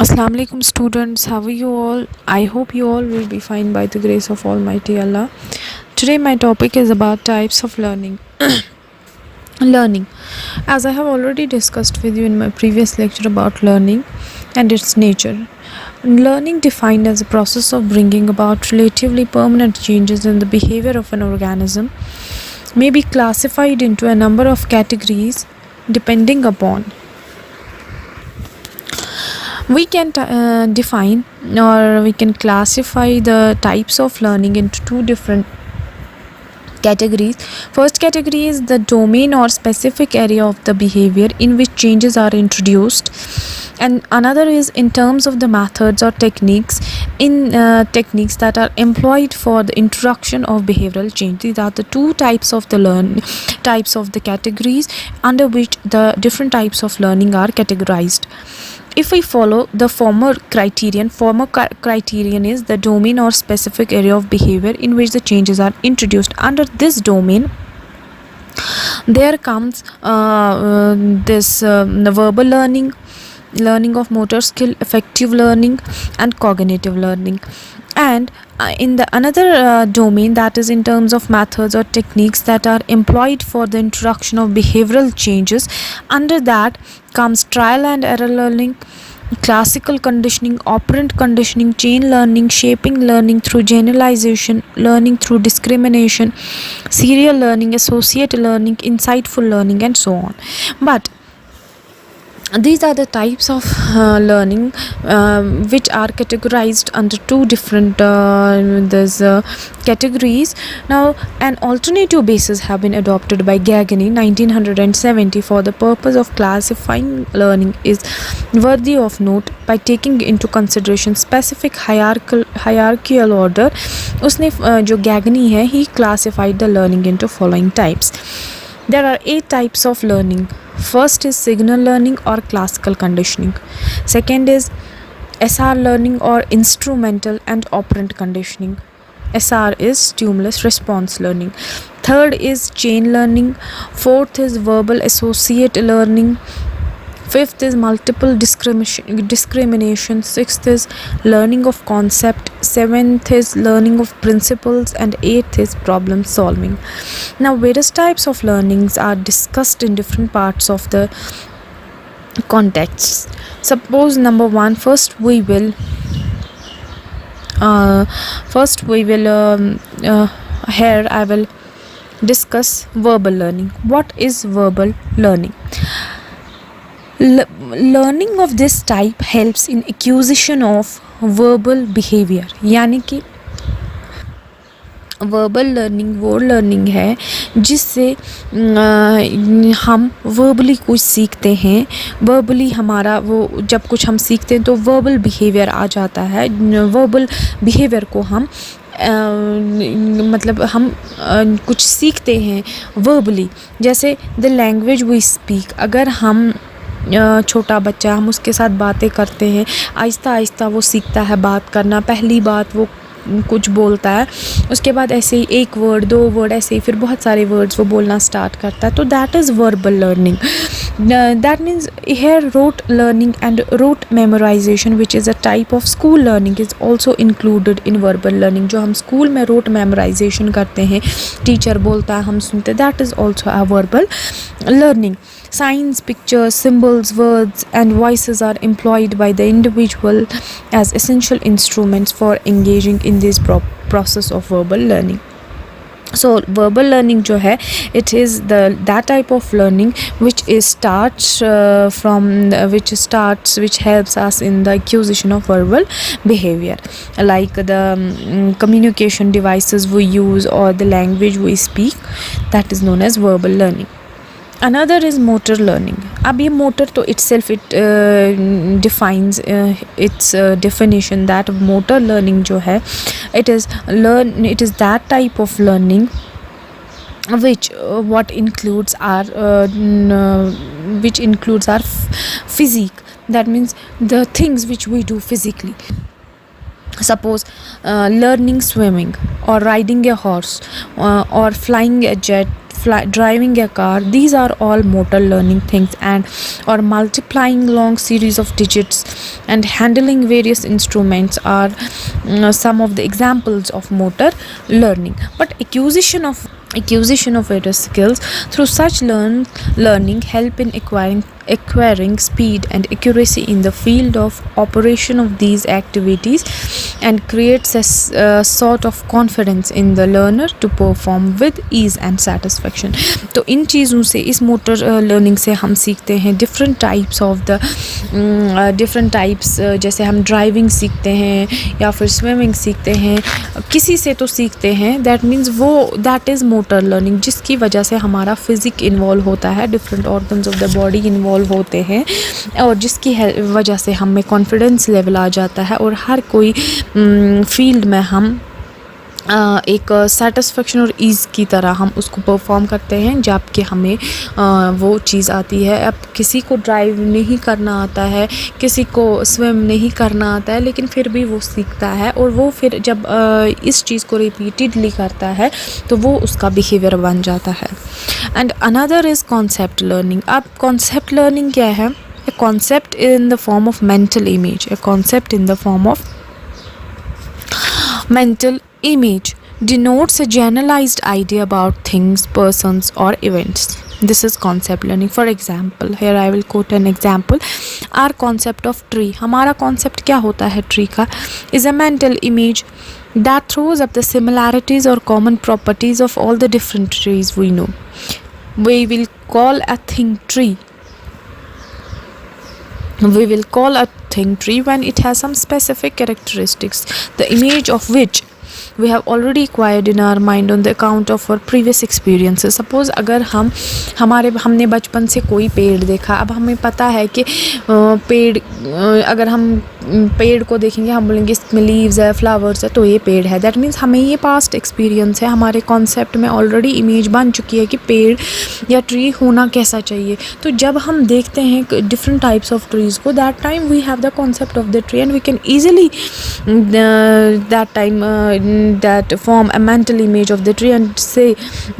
Assalamu alaikum students, how are you all? I hope you all will be fine by the grace of Almighty Allah. Today my topic is about types of learning. Learning. As I have already discussed with you in my previous lecture about learning and its nature. Learning defined as a process of bringing about relatively permanent changes in the behavior of an organism may be classified into a number of categories depending upon we can define or we can classify the types of learning into two different categories. First category is the domain or specific area of the behavior in which changes are introduced, and another is in terms of the methods or techniques techniques that are employed for the introduction of behavioral change. These are the two types of the types of the categories under which the different types of learning are categorized. If we follow the former criterion is the domain or specific area of behavior in which the changes are introduced. Under this domain, there comes the verbal learning of motor skill, affective learning, and cognitive learning. And in the another domain, that is in terms of methods or techniques that are employed for the introduction of behavioral changes, under that comes trial and error learning, classical conditioning, operant conditioning, chain learning, shaping learning through generalization, learning through discrimination, serial learning, associate learning, insightful learning, and so on. But these are the types of learning which are categorized under two different categories. Now, an alternative basis have been adopted by Gagani 1970 for the purpose of classifying learning is worthy of note by taking into consideration specific hierarchical order. उसने जो Gagani है, he classified the learning into following types. There are 8 types of learning. First is signal learning or classical conditioning. Second is SR learning or instrumental and operant conditioning. SR is stimulus response learning. Third is chain learning. Fourth is verbal associate learning. Fifth is multiple discrimination. Sixth is learning of concept. Seventh is learning of principles, and eighth is problem solving. Now, various types of learnings are discussed in different parts of the contexts. Suppose number one, first we will here I will discuss verbal learning. What is verbal learning? Learning of this type helps in acquisition of verbal behavior. यानी कि verbal learning वो learning है जिससे हम verbally कुछ सीखते हैं. Verbally हमारा वो जब कुछ हम सीखते हैं तो वर्बल बिहेवियर आ जाता है. वर्बल बिहेवियर को हम मतलब हम कुछ सीखते हैं वर्बली. जैसे द लैंग्वेज वी स्पीक, अगर हम छोटा बच्चा हम उसके साथ बातें करते हैं, आहिस्ता आहिस्ता वो सीखता है बात करना. पहली बात वो कुछ बोलता है, उसके बाद ऐसे ही एक वर्ड दो वर्ड ऐसे ही फिर बहुत सारे वर्ड्स वो बोलना स्टार्ट करता है. तो that is verbal learning. That means here rote learning and rote memorisation which is a type of school learning is also included in verbal learning. जो हम स्कूल में रोट मेमोराइजेशन करते हैं, टीचर बोलता है हम सुनते, that is also a verbal learning. Signs, pictures, symbols, words, and voices are employed by the individual as essential instruments for engaging in this process of verbal learning. So verbal learning जो है, it is that type of learning which helps us in the acquisition of verbal behavior, like the communication devices we use or the language we speak, that is known as verbal learning. Another is motor learning. अब ये motor तो itself it defines its definition that motor learning जो है, it is that type of learning which includes our physique. That means the things which we do physically. Suppose learning swimming or riding a horse or flying a jet, driving a car, these are all motor learning things, and or multiplying long series of digits and handling various instruments are some of the examples of motor learning. But acquisition of various skills through such learning help in acquiring speed and accuracy in the field of operation of these activities, and creates a sort of confidence in the learner to perform with ease and satisfaction. तो इन चीज़ों से, इस motor learning से हम सीखते हैं different types of the different types, जैसे हम ड्राइविंग सीखते हैं या फिर स्विमिंग सीखते हैं, किसी से तो सीखते हैं, that means that is motor learning, जिसकी वजह से हमारा फिज़िक इन्वॉल्व होता है, different organs of the body involve होते हैं, और जिसकी वजह से हम में कॉन्फिडेंस लेवल आ जाता है, और हर कोई फील्ड में हम एक सेटिस्फेक्शन और ईज़ की तरह हम उसको परफॉर्म करते हैं, जबकि हमें वो चीज़ आती है. अब किसी को ड्राइव नहीं करना आता है, किसी को स्विम नहीं करना आता है, लेकिन फिर भी वो सीखता है, और वो फिर जब इस चीज़ को रिपीटेडली करता है तो वो उसका बिहेवियर बन जाता है. And another is concept learning. अब कॉन्सेप्ट लर्निंग क्या है? A concept in the form of mental image. A concept in the form of mental image denotes a generalized idea about things, persons or events. This is concept learning. For example, here I will quote an example. Our concept of tree, हमारा concept क्या होता है tree का, is a mental image that throws up the similarities or common properties of all the different trees we know. We will call a thing tree. We will call a thing tree when it has some specific characteristics, the image of which we have already acquired in our mind on the account of our previous experiences. Suppose अगर हमने बचपन से कोई पेड़ देखा, अब हमें पता है कि पेड़, अगर हम पेड़ को देखेंगे हम बोलेंगे इसमें लीव्स है, फ्लावर्स है, तो ये पेड़ है. दैट मीन्स हमें ये पास्ट एक्सपीरियंस है, हमारे कॉन्सेप्ट में ऑलरेडी इमेज बन चुकी है कि पेड़ या ट्री होना कैसा चाहिए. तो जब हम देखते हैं डिफरेंट टाइप्स ऑफ ट्रीज़ को, that time we have the concept of the tree and we can easily that time that form a mental image of the tree and say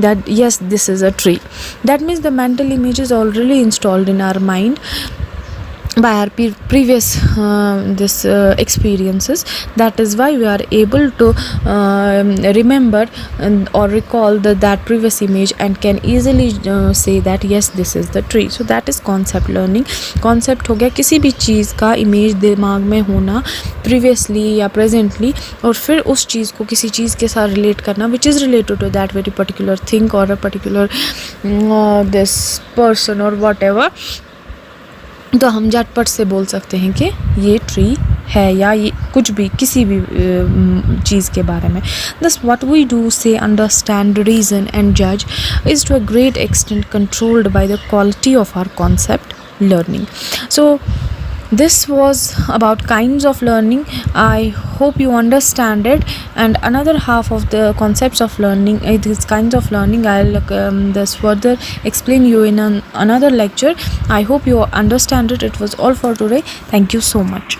that yes, this is a tree. That means the mental image is already installed in our mind by our previous experiences. That is why we are able to remember or recall that previous image and can easily say that yes, this is the tree. So that is concept learning. concept हो गया किसी भी चीज़ का image दिमाग में होना previously या presently, और फिर उस चीज़ को किसी चीज़ के साथ रिलेट करना which is related to that very particular thing or a particular this person or whatever. तो हम झटपट से बोल सकते हैं कि ये ट्री है या ये कुछ भी, किसी भी चीज़ के बारे में. Thus what we do, say, understand, reason and judge is to a great extent controlled by the quality of our concept learning. So this was about kinds of learning. I hope you understand it, and another half of the concepts of learning, these kinds of learning, I'll this further explain you in another lecture. I hope you understand it. It was all for today. Thank you so much.